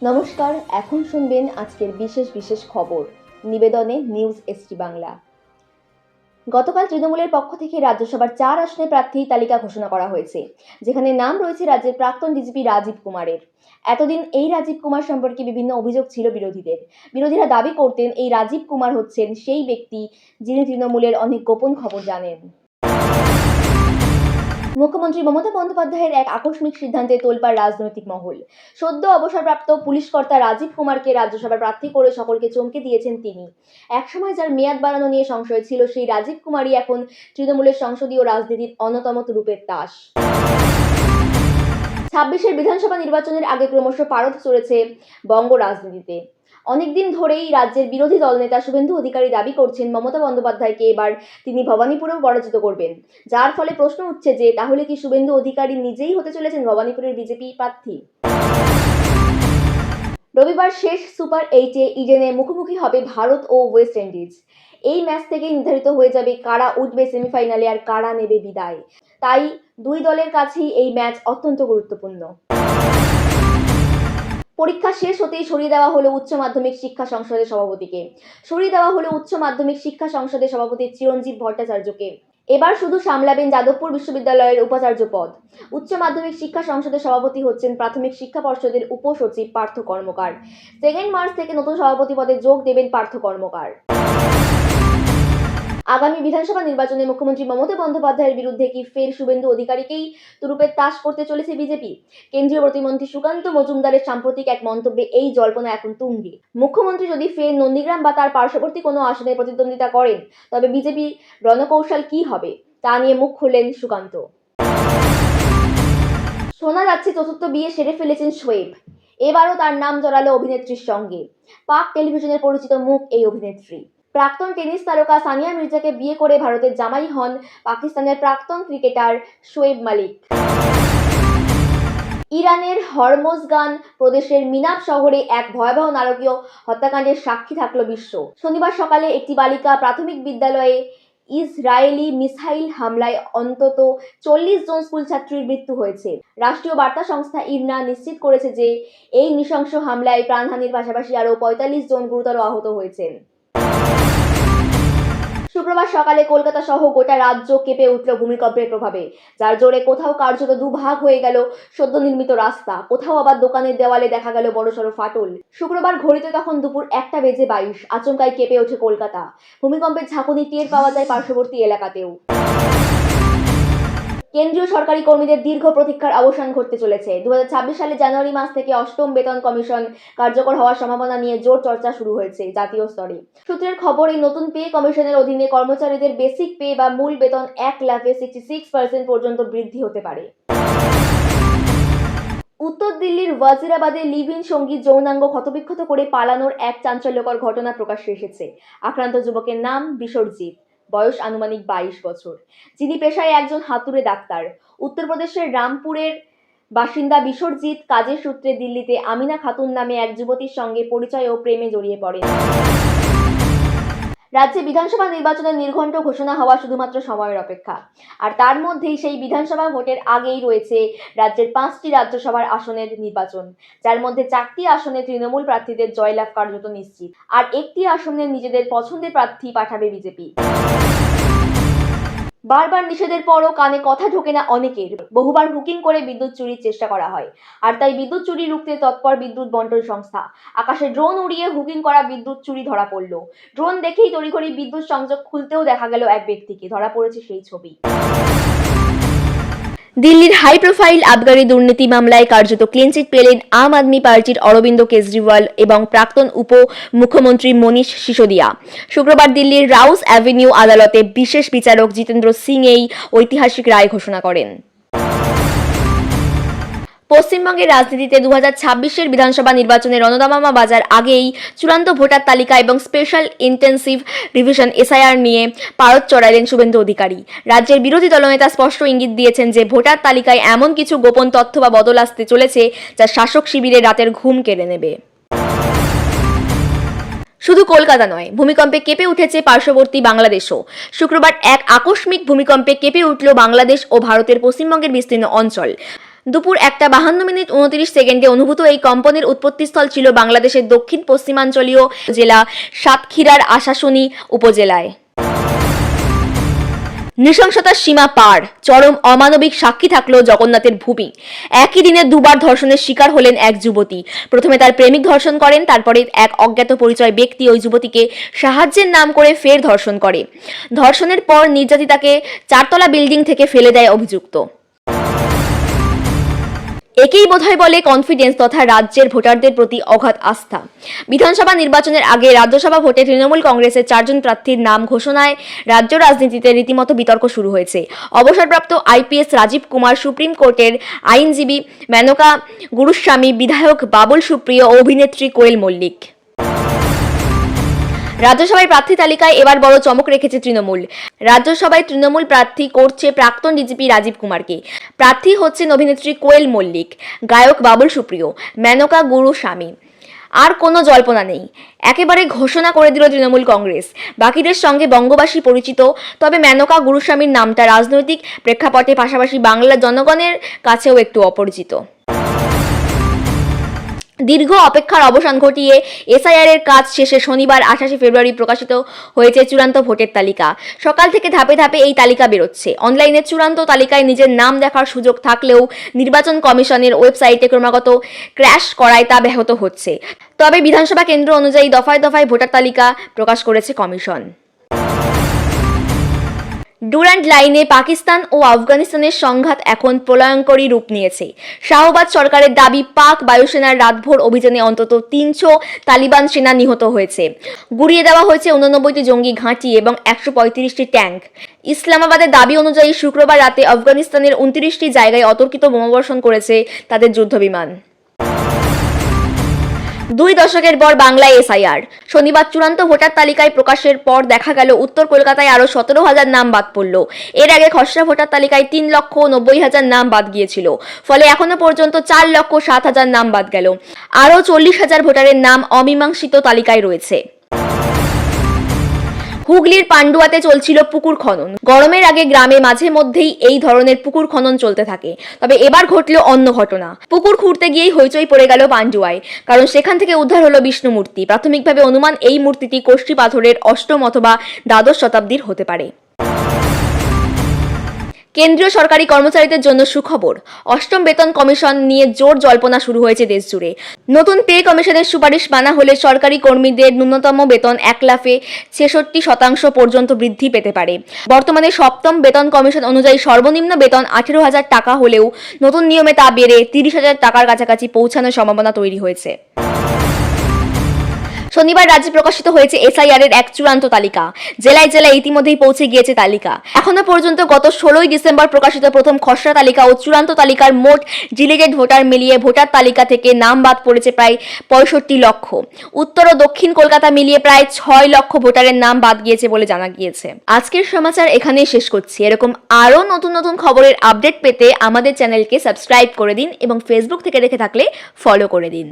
নমস্কার, এখন শুনবেন আজকের বিশেষ খবর নিবেদনে নিউজ এসটি বাংলা। গতকাল তৃণমূলের পক্ষ থেকে রাজ্যসভার 4 আসনে প্রার্থী তালিকা ঘোষণা করা হয়েছে, যেখানে নাম রয়েছে রাজ্যের প্রাক্তন ডিজিপি রাজীব কুমারের। এতদিন এই রাজীব কুমার সম্পর্কে বিভিন্ন অভিযোগ ছিল বিরোধীদের। বিরোধীরা দাবি করতেন এই রাজীব কুমার হচ্ছেন সেই ব্যক্তি যিনি তৃণমূলের অনেক গোপন খবর জানেন। মুখ্যমন্ত্রী মমতা বন্দ্যোপাধ্যায়ের এক আকস্মিক সিদ্ধান্তে তোলপাড় রাজনৈতিক মহল। সদ্য অবসরপ্রাপ্ত পুলিশ কর্তা রাজীব কুমারকে রাজ্যসভার প্রার্থী করে সকলকে চমকে দিয়েছেন তিনি। একসময় যার মেয়াদ বাড়ানো নিয়ে সংশয় ছিল, সেই রাজীব কুমারই এখন তৃণমূলের সংসদীয় রাজনীতির অন্যতম রূপের তাস। 26-এর বিধানসভা নির্বাচনের আগে ক্রমশ পারদ চড়েছে বঙ্গ রাজনীতিতে। অনেকদিন ধরেই রাজ্যের বিরোধী দলনেতা শুভেন্দু অধিকারী দাবি করছেন মমতা বন্দ্যোপাধ্যায়কে এবার তিনি ভবানীপুরেও পরাজিত করবেন, যার ফলে প্রশ্ন উঠছে যে তাহলে কি শুভেন্দু অধিকারী নিজেই হতে চলেছেন ভবানীপুরের বিজেপি প্রার্থী। রবিবার শেষ সুপার 8-এ ইডেনে মুখোমুখি হবে ভারত ও ওয়েস্ট ইন্ডিজ। এই ম্যাচ থেকেই নির্ধারিত হয়ে যাবে কারা উঠবে সেমিফাইনালে আর কারা নেবে বিদায়। তাই দুই দলের কাছেই এই ম্যাচ অত্যন্ত গুরুত্বপূর্ণ। পরীক্ষা শেষ হতেই সরিয়ে দেওয়া হলো উচ্চ মাধ্যমিক শিক্ষা সংসদের সভাপতিকে। সরিয়ে দেওয়া হলো উচ্চ মাধ্যমিক শিক্ষা সংসদের সভাপতি চিরঞ্জীব ভট্টাচার্যকে। এবার শুধু সামলাবেন যাদবপুর বিশ্ববিদ্যালয়ের উপাচার্য পদ। উচ্চ মাধ্যমিক শিক্ষা সংসদের সভাপতি হচ্ছেন প্রাথমিক শিক্ষা পর্ষদের উপসচিব পার্থ কর্মকার। 2 মার্চ থেকে নতুন সভাপতি পদে যোগ দেবেন পার্থ কর্মকার। আগামী বিধানসভা নির্বাচনে মুখ্যমন্ত্রী মমতা বন্দ্যোপাধ্যায়ের বিরুদ্ধে কি ফের শুভেন্দু অধিকারীকেই তুরুপের তাস করতে চলেছে বিজেপি? কেন্দ্রীয় প্রতিমন্ত্রী সুকান্ত মজুমদারের সাম্প্রতিক এক মন্তব্যে এই জল্পনা এখন তুঙ্গে। মুখ্যমন্ত্রী যদি ফের নন্দীগ্রাম বা তার পার্শ্ববর্তী কোনো আসনে প্রতিদ্বন্দ্বিতা করেন, তবে বিজেপি রণকৌশল কি হবে তা নিয়ে মুখ খুললেন সুকান্ত। শোনা যাচ্ছে চতুর্থ বিয়ে সেরে ফেলেছেন শোয়েব। এবারও তার নাম জড়ালো অভিনেত্রীর সঙ্গে। পাক টেলিভিশনের পরিচিত মুখ এই অভিনেত্রী। প্রাক্তন টেনিস তারকা সানিয়া মির্জাকে বিয়ে করে ভারতের জামাই হন পাকিস্তানের প্রাক্তন ক্রিকেটার শোয়েব মালিক। ইরানের হরমোজগান প্রদেশের মিনাব শহরে এক ভয়াবহ নারকীয় হত্যাকাণ্ডের সাক্ষী থাকল বিশ্ব। শনিবার সকালে একটি বালিকা প্রাথমিক বিদ্যালয়ে ইসরায়েলি মিসাইল হামলায় অন্তত 40 জন স্কুল ছাত্রীর মৃত্যু হয়েছে। রাষ্ট্রীয় বার্তা সংস্থা ইরনা নিশ্চিত করেছে যে এই নৃশংস হামলায় প্রাণহানির পাশাপাশি আরও 45 জন গুরুতর আহত হয়েছেন। শুক্রবার সকালে কলকাতা সহ গোটা রাজ্য কেঁপে উঠল ভূমিকম্পের প্রভাবে, যার জোরে কোথাও কার্যত দুভাগ হয়ে গেল সদ্য নির্মিত রাস্তা, কোথাও আবার দোকানের দেওয়ালে দেখা গেল বড়সড় ফাটল। শুক্রবার ঘড়িতে তখন দুপুর 1:22। আচমকাই কেঁপে ওঠে কলকাতা। ভূমিকম্পের ঝাঁকুনি টের পাওয়া যায় পার্শ্ববর্তী এলাকাতেও। কেন্দ্রীয় সরকারি কর্মীদের দীর্ঘ প্রতীক্ষার অবসান ঘটতে চলেছে। 2026 সালের জানুয়ারি মাস থেকে 8ম বেতন কমিশন কার্যকর হওয়ার সম্ভাবনা নিয়ে জোর চর্চা শুরু হয়েছে জাতীয় স্তরে। সূত্রের খবর, এই নতুন পে কমিশনের অধীনে কর্মচারীদের বেসিক পে বা মূল বেতন 1 লাফে 66% পর্যন্ত বৃদ্ধি হতে পারে। উত্তর দিল্লির ওয়াজিরাবাদে লিভ ইন সঙ্গী যৌনাঙ্গ ক্ষতবিক্ষত করে পালানোর এক চাঞ্চল্যকর ঘটনা প্রকাশ্যে এসেছে। আক্রান্ত যুবকের নাম বিশ্বজিৎ, বয়স আনুমানিক 22 বছর, যিনি পেশায় একজন হাতুড়ে ডাক্তার। উত্তরপ্রদেশের রামপুরের বাসিন্দা বিশ্বজিৎ কাজের সূত্রে দিল্লিতে আমিনা খাতুন নামে এক যুবতীর সঙ্গে পরিচয় ও প্রেমে জড়িয়ে পড়েন। রাজ্যে বিধানসভা নির্বাচনের নির্ঘণ্ট ঘোষণা হওয়া শুধুমাত্র সময়ের অপেক্ষা। আর তার মধ্যেই সেই বিধানসভা ভোটের আগেই রয়েছে রাজ্যের 5টি রাজ্যসভার আসনের নির্বাচন, যার মধ্যে 4টি আসনে তৃণমূল প্রার্থীদের জয়লাভ কার্যত নিশ্চিত, আর একটি আসনে নিজেদের পছন্দের প্রার্থী পাঠাবে বিজেপি। বারবার নিষেধের পরও কানে কথা ঢোকে না অনেকের। বহুবার হুকিং করে বিদ্যুৎ চুরির চেষ্টা করা হয়, আর তাই বিদ্যুৎ চুরি রুখতে তৎপর বিদ্যুৎ বন্টন সংস্থা। আকাশে ড্রোন উড়িয়ে হুকিং করা বিদ্যুৎ চুরি ধরা পড়ল। ড্রোন দেখেই তড়িঘড়ি বিদ্যুৎ সংযোগ খুলতেও দেখা গেল এক ব্যক্তিকে। ধরা পড়েছে সেই ছবি। দিল্লির হাই প্রোফাইল আবগারি দুর্নীতি মামলায় কার্যত ক্লিনচিট পেলেন আম আদমি পার্টির অরবিন্দ কেজরিওয়াল এবং প্রাক্তন উপ মুখ্যমন্ত্রী মনীষ সিসোদিয়া। শুক্রবার দিল্লির রাউস অ্যাভিনিউ আদালতে বিশেষ বিচারক জিতেন্দ্র সিং এই ঐতিহাসিক রায় ঘোষণা করেন। পশ্চিমবঙ্গের রাজনীতিতে 2026-এর বিধানসভা নির্বাচনের রণদামামা বাজার আগেই চূড়ান্ত ভোটার তালিকা এবং স্পেশাল ইন্টেন্সিভ রিভিশন এসআইআর নিয়ে পারদ চড়ালেন শুভেন্দু অধিকারী। রাজ্যের বিরোধী দলনেতা স্পষ্ট ইঙ্গিত দিয়েছেন যে ভোটার তালিকায় এমন কিছু গোপন তথ্য বা বদল আসতে চলেছে যা শাসক শিবিরের রাতের ঘুম কেড়ে নেবে। শুধু কলকাতা নয়, ভূমিকম্পে কেঁপে উঠেছে পার্শ্ববর্তী বাংলাদেশও। শুক্রবার এক আকস্মিক ভূমিকম্পে কেঁপে উঠল বাংলাদেশ ও ভারতের পশ্চিমবঙ্গের বিস্তীর্ণ অঞ্চল। দুপুর 1:52 29 সেকেন্ডে অনুভূত এই কম্পনের উৎপত্তিস্থল ছিল বাংলাদেশের দক্ষিণ পশ্চিমাঞ্চলীয় জেলা সাতক্ষীরার আশাশুনি উপজেলায়। নৃশংসতার সীমা পার, চরম অমানবিক সাক্ষী থাকলো জগন্নাথের ভূমি। একই দিনে দুবার ধর্ষণের শিকার হলেন এক যুবতী। প্রথমে তার প্রেমিক ধর্ষণ করেন, তারপরে এক অজ্ঞাত পরিচয় ব্যক্তি ওই যুবতীকে সাহায্যের নাম করে ফের ধর্ষণ করে। ধর্ষণের পর নির্যাতিতাকে 4তলা বিল্ডিং থেকে ফেলে দেয় অভিযুক্ত। একেই বোধহয় বলে কনফিডেন্স তথা রাজ্যের ভোটারদের প্রতি অগাধ আস্থা। বিধানসভা নির্বাচনের আগে রাজ্যসভা ভোটে তৃণমূল কংগ্রেসের 4 জন প্রার্থীর নাম ঘোষণায় রাজ্য রাজনীতিতে রীতিমতো বিতর্ক শুরু হয়েছে। অবসরপ্রাপ্ত আইপিএস রাজীব কুমার, সুপ্রিম কোর্টের আইনজীবী মেনকা গুরুস্বামী, বিধায়ক বাবুল সুপ্রিয় ও অভিনেত্রী কোয়েল মল্লিক। রাজ্যসভায় প্রার্থী তালিকায় এবার বড় চমক রেখেছে তৃণমূল। রাজ্যসভায় তৃণমূল প্রার্থী করছে প্রাক্তন ডিজিপি রাজীব কুমারকে। প্রার্থী হচ্ছেন অভিনেত্রী কোয়েল মল্লিক, গায়ক বাবুল সুপ্রিয়, মেনকা গুরুস্বামী। আর কোনো জল্পনা নেই, একেবারে ঘোষণা করে দিল তৃণমূল কংগ্রেস। বাকিদের সঙ্গে বঙ্গবাসী পরিচিত, তবে মেনকা গুরুস্বামীর নামটা রাজনৈতিক প্রেক্ষাপটে পাশাপাশি বাংলার জনগণের কাছেও একটু অপরিচিত। দীর্ঘ অপেক্ষার অবসান ঘটিয়ে এসআইআর এর কাজ শেষে শনিবার 28 ফেব্রুয়ারি প্রকাশিত হয়েছে চূড়ান্ত ভোটের তালিকা। সকাল থেকে ধাপে ধাপে এই তালিকা বেরোচ্ছে। অনলাইনে চূড়ান্ত তালিকায় নিজের নাম দেখার সুযোগ থাকলেও নির্বাচন কমিশনের ওয়েবসাইটে ক্রমাগত ক্র্যাশ করায় তা ব্যাহত হচ্ছে। তবে বিধানসভা কেন্দ্র অনুযায়ী দফায় দফায় ভোটার তালিকা প্রকাশ করেছে কমিশন। ডুরান্ড লাইনে পাকিস্তান ও আফগানিস্তানের সংঘাত এখন প্রলয়ঙ্করী রূপ নিয়েছে। শাহবাজ সরকারের দাবি, পাক বায়ুসেনার রাতভর অভিযানে অন্তত 300 তালিবান সেনা নিহত হয়েছে। গুড়িয়ে দেওয়া হয়েছে 89টি জঙ্গি ঘাঁটি এবং 135টি ট্যাঙ্ক। ইসলামাবাদের দাবি অনুযায়ী শুক্রবার রাতে আফগানিস্তানের 29টি জায়গায় অতর্কিত বোমাবর্ষণ করেছে তাদের যুদ্ধবিমান। 2 দশকের পর বাংলায় এসআইআর। শনিবার চূড়ান্ত ভোটার তালিকায় প্রকাশের পর দেখা গেল উত্তর কলকাতায় আরও 17,000 নাম বাদ পড়ল। এর আগে খসড়া ভোটার তালিকায় 3,90,000 নাম বাদ গিয়েছিল। ফলে এখনো পর্যন্ত 4,07,000 নাম বাদ গেল। আরও 40,000 ভোটারের নাম অমীমাংসিত তালিকায় রয়েছে। হুগলির পান্ডুয়াতে চলছিল পুকুর খনন। গরমের আগে গ্রামে মাঝে মধ্যেই এই ধরনের পুকুর খনন চলতে থাকে। তবে এবার ঘটল অন্য ঘটনা। পুকুর খুঁড়তে গিয়েই হইচই পড়ে গেল পান্ডুয়ায়, কারণ সেখান থেকে উদ্ধার হলো বিষ্ণু মূর্তি। প্রাথমিকভাবে অনুমান, এই মূর্তিটি কোষ্ঠী পাথরের 8ম অথবা দ্বাদশ শতাব্দীর হতে পারে। কেন্দ্রীয় সরকারি কর্মচারীদের জন্য সুখবর। 8ম বেতন কমিশন নিয়ে জোর জল্পনা শুরু হয়েছে দেশজুড়ে। নতুন পে কমিশনের সুপারিশ মানা হলে সরকারি কর্মীদের ন্যূনতম বেতন 1,66% পর্যন্ত বৃদ্ধি পেতে পারে। বর্তমানে 7ম বেতন কমিশন অনুযায়ী সর্বনিম্ন বেতন 18,000 টাকা হলেও নতুন নিয়মে তা বেড়ে 30,000 টাকার কাছাকাছি পৌঁছানোর সম্ভাবনা তৈরি হয়েছে। শনিবার রাজ্যে প্রকাশিত হয়েছে এসআইআর এর এক চূড়ান্ত তালিকা। জেলায় জেলায় ইতিমধ্যেই পৌঁছে গিয়েছে তালিকা। এখনো পর্যন্ত গত 16 ডিসেম্বর প্রকাশিত প্রথম খসড়া তালিকা ও চূড়ান্ত তালিকার মোট ডিলিগেট ভোটার মিলিয়ে ভোটার তালিকা থেকে নাম বাদ পড়েছে প্রায় 65 লক্ষ। উত্তর ও দক্ষিণ কলকাতা মিলিয়ে প্রায় 6 লক্ষ ভোটারের নাম বাদ গিয়েছে বলে জানা গিয়েছে। আজকের সমাচার এখানেই শেষ করছি। এরকম আরও নতুন নতুন খবরের আপডেট পেতে আমাদের চ্যানেলকে সাবস্ক্রাইব করে দিন এবং ফেসবুক থেকে দেখে থাকলে ফলো করে দিন।